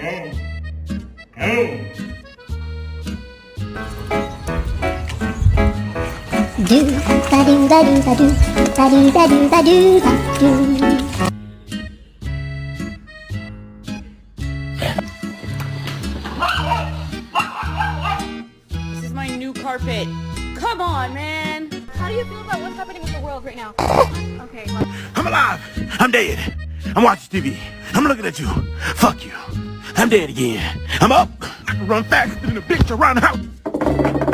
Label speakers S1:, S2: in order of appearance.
S1: Do ba do ba do ba do ba do ba do ba do ba do.
S2: This is my new carpet. Come on, man. How do you feel about what's happening with the world right now? Okay. Well.
S3: I'm alive. I'm dead. I'm watching TV. I'm looking at you. Fuck you. I'm dead again. I'm up. I can run faster than a bitch around the house.